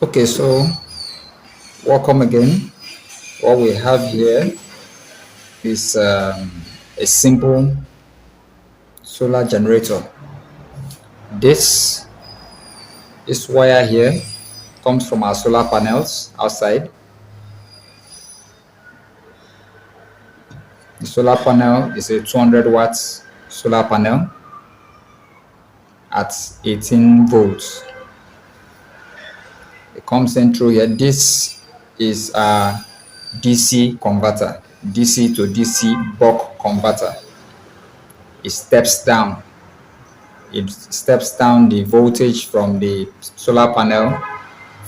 Okay, so welcome again. What we have here is a simple solar generator. This wire here comes from our solar panels outside. The solar panel is a 200 watts solar panel at 18 volts. It comes in through here. This is a DC converter, DC to DC buck converter. It steps down the voltage from the solar panel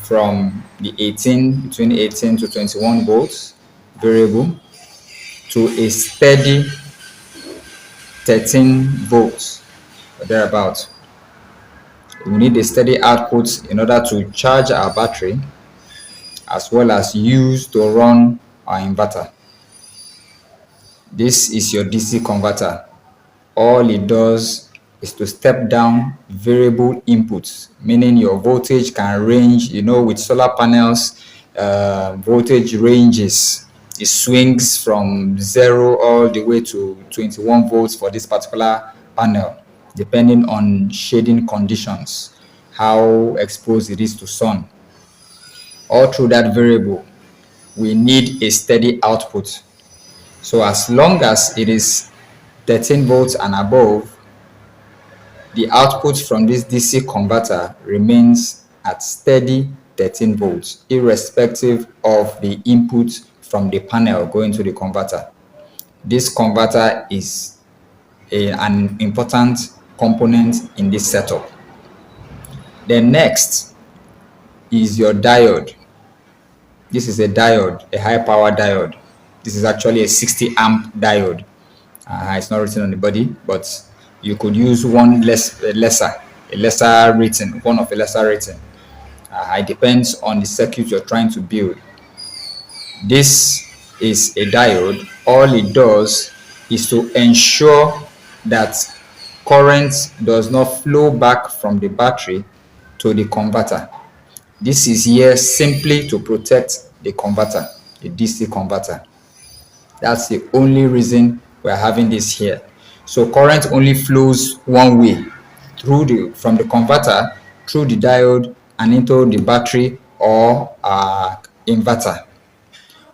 from the between 18 to 21 volts variable to a steady 13 volts or thereabouts. We need a steady output in order to charge our battery as well as use to run our inverter. This is your DC converter. All it does is to step down variable inputs, meaning your voltage can range, with solar panels, voltage ranges. It swings from 0 all the way to 21 volts for this particular panel, depending on shading conditions, how exposed it is to sun. All through that variable, we need a steady output. So as long as it is 13 volts and above, the output from this DC converter remains at steady 13 volts, irrespective of the input from the panel going to the converter. This converter is an important component in this setup. Then next is your diode. This is a diode, a high power diode. This is actually a 60 amp diode. It's not written on the body, but you could use one lesser rating. It depends on the circuit you're trying to build. This is a diode. All it does is to ensure that current does not flow back from the battery to the converter. This is here simply to protect the converter, the DC converter. That's the only reason we're having this here. So current only flows one way, from the converter through the diode and into the battery or inverter,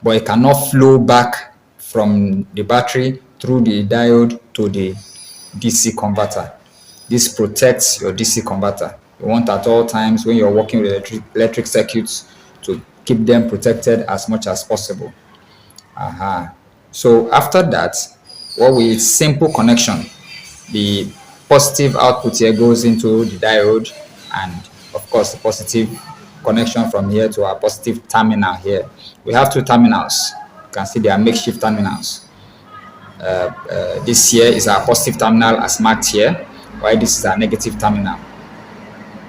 but it cannot flow back from the battery through the diode to the DC converter. This protects your DC converter. You want at all times when you're working with electric circuits to keep them protected as much as possible. So after that, simple connection. The positive output here goes into the diode, and of course the positive connection from here to our positive terminal here. We have two terminals. You can see they are makeshift terminals. This here is our positive terminal as marked here, while this is our negative terminal.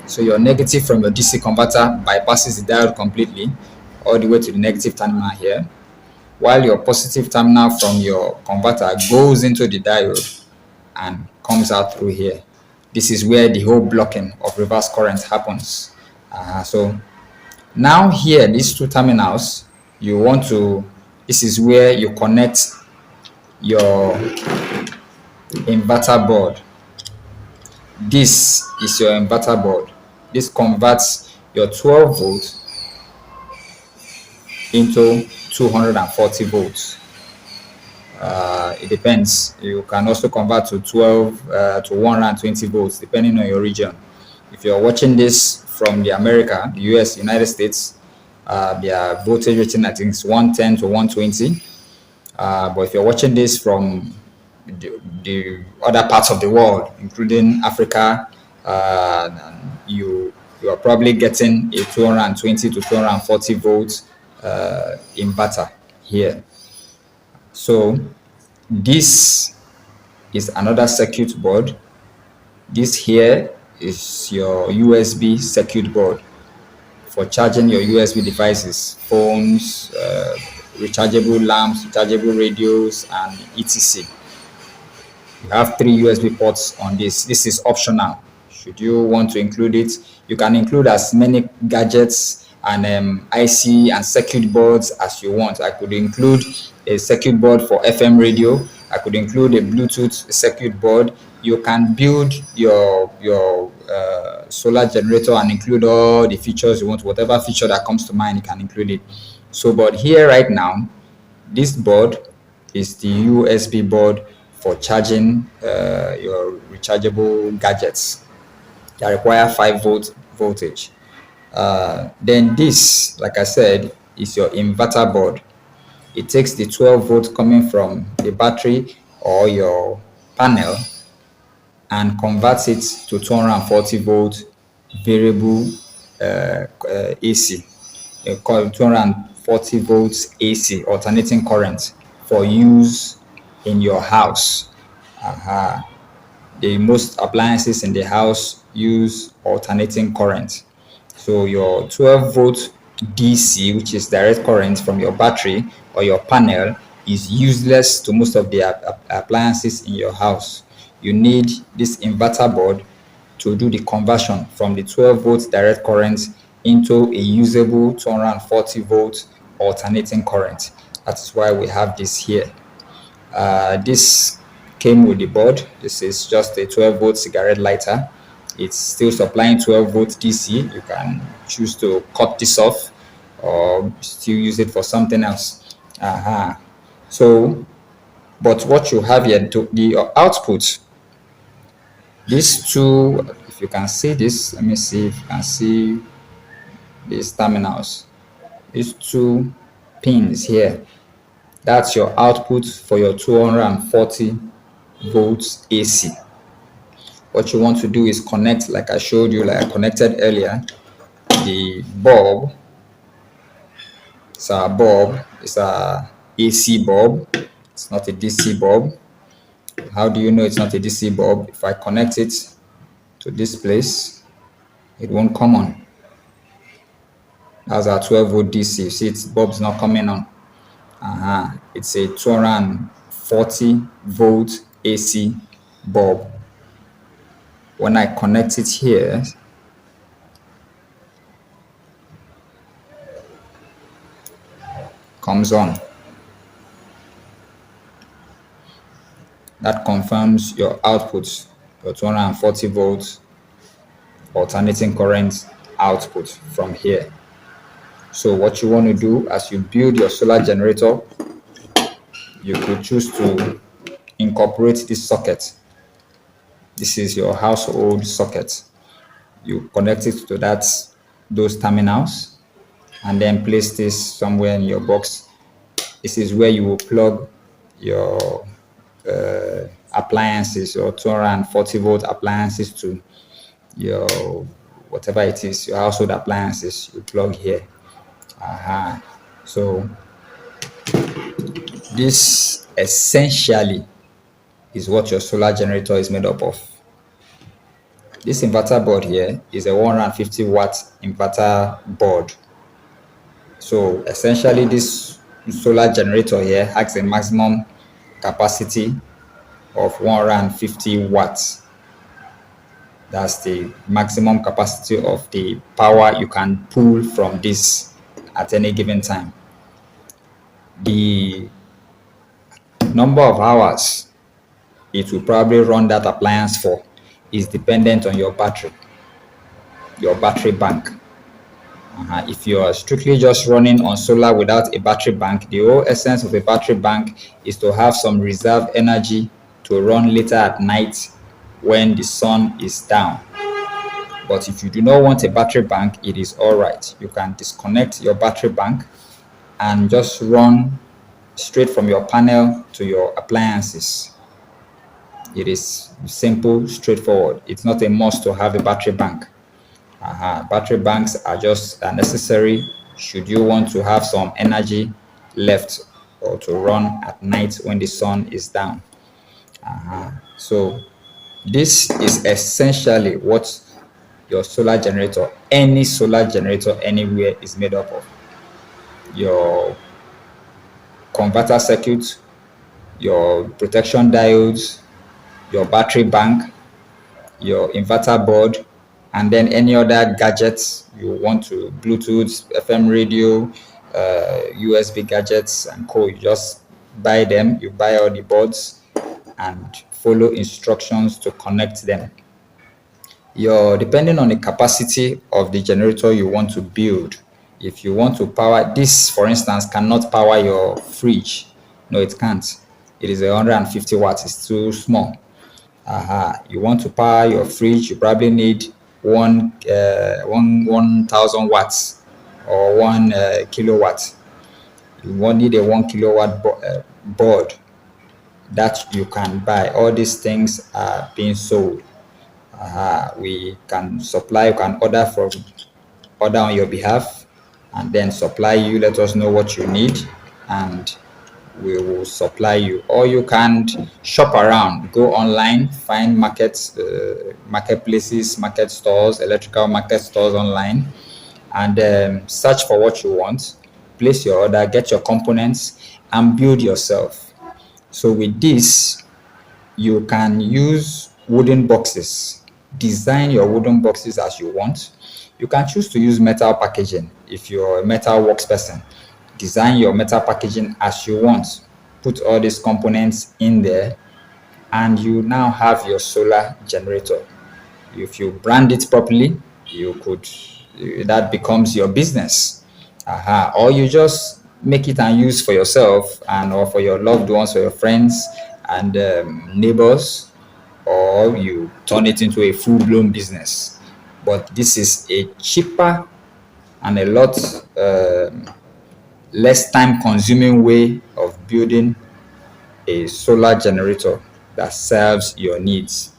So your negative from your DC converter bypasses the diode completely all the way to the negative terminal here, while your positive terminal from your converter goes into the diode and comes out through here. This is where the whole blocking of reverse current happens. So now here, these two terminals, this is where you connect your inverter board. This is your inverter board. This converts your 12 volts into 240 volts. It depends. You can also convert to 12 to 120 volts depending on your region. If you're watching this from the US, United States, their voltage rating I think is 110 to 120. But if you're watching this from the other parts of the world, including Africa, you are probably getting a 220 to 240 volts inverter here. So this is another circuit board. This here is your USB circuit board for charging your USB devices, phones, rechargeable lamps, rechargeable radios, and etc. You have 3 USB ports on this. This is optional. Should you want to include it, you can include as many gadgets and IC and circuit boards as you want. I could include a circuit board for FM radio. I could include a Bluetooth circuit board. You can build your solar generator and include all the features you want. Whatever feature that comes to mind, you can include it. So, but here right now, this board is the USB board for charging your rechargeable gadgets that require 5-volt voltage. Then this, like I said, is your inverter board. It takes the 12 volts coming from the battery or your panel and converts it to 240 volt variable AC. Called 240 volts AC, alternating current, for use in your house. The most appliances in the house use alternating current. So your 12 volt DC, which is direct current from your battery or your panel, is useless to most of the appliances in your house. You need this inverter board to do the conversion from the 12 volt direct current into a usable 240 volt alternating current. That is why we have this here. This came with the board. This is just a 12 volt cigarette lighter. It's still supplying 12 volt DC. You can choose to cut this off or still use it for something else. So, but what you have here, the output, these two, if you can see this, let me see if you can see these terminals. These two pins here, that's your output for your 240 volts AC. What you want to do is connect, like I showed you, like I connected earlier, the bulb. It's a bulb. It's a AC bulb. It's not a DC bulb. How do you know it's not a DC bulb? If I connect it to this place, it won't come on. That's our 12 volt DC. You see, its bulb's not coming on. It's a 240 volt AC bulb. When I connect it here, comes on. That confirms your output, your 240 volts alternating current output from here. So what you want to do as you build your solar generator, you could choose to incorporate this socket. This is your household socket. You connect it to those terminals and then place this somewhere in your box. This is where you will plug your appliances, your 240 volt appliances to your whatever it is, your household appliances, you plug here. So this essentially is what your solar generator is made up of. This inverter board here is a 150 watt inverter board. So essentially this solar generator here has a maximum capacity of 150 watts. That's the maximum capacity of the power you can pull from this at any given time. The number of hours it will probably run that appliance for is dependent on your battery bank. If you are strictly just running on solar without a battery bank, the whole essence of a battery bank is to have some reserve energy to run later at night when the sun is down. But if you do not want a battery bank, it is all right. You can disconnect your battery bank and just run straight from your panel to your appliances. It is simple, straightforward. It's not a must to have a battery bank. Battery banks are just necessary should you want to have some energy left or to run at night when the sun is down. So this is essentially what your solar generator, any solar generator anywhere, is made up of. Your converter circuit, your protection diodes, your battery bank, your inverter board, and then any other gadgets you want to, Bluetooth, FM radio, USB gadgets and co. You just buy them, you buy all the boards and follow instructions to connect them. Depending on the capacity of the generator you want to build. If you want to power this, for instance, cannot power your fridge. No, it can't. It is 150 watts. It's too small. You want to power your fridge, you probably need 1,000 watts or 1 kilowatt. You won't need a 1 kilowatt board that you can buy. All these things are being sold. We can supply, you can order on your behalf and then supply you. Let us know what you need and we will supply you. Or you can shop around, go online, find markets, marketplaces, market stores, electrical market stores online, and search for what you want, place your order, get your components, and build yourself. So with this, you can use wooden boxes, design your wooden boxes as you want. You can choose to use metal packaging if you're a metal works person. Design your metal packaging as you want. Put all these components in there, and you now have your solar generator. If you brand it properly, that becomes your business. Or you just make it and use for yourself or for your loved ones, for your friends and neighbors, or you turn it into a full-blown business. But this is a cheaper and a lot less time-consuming way of building a solar generator that serves your needs.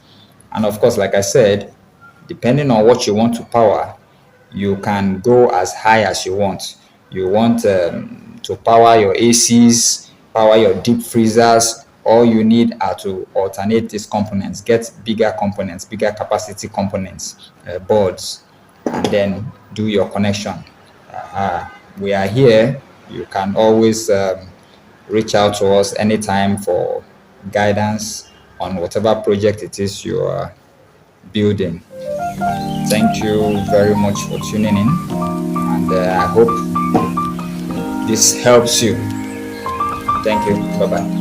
And of course, like I said, depending on what you want to power, you can go as high as you want. You want to power your ACs, power your deep freezers. All you need are to alternate these components, get bigger components, bigger capacity components, boards, and then do your connection. We are here. You can always reach out to us anytime for guidance on whatever project it is you are building. Thank you very much for tuning in, and I hope this helps you. Thank you. Bye-bye.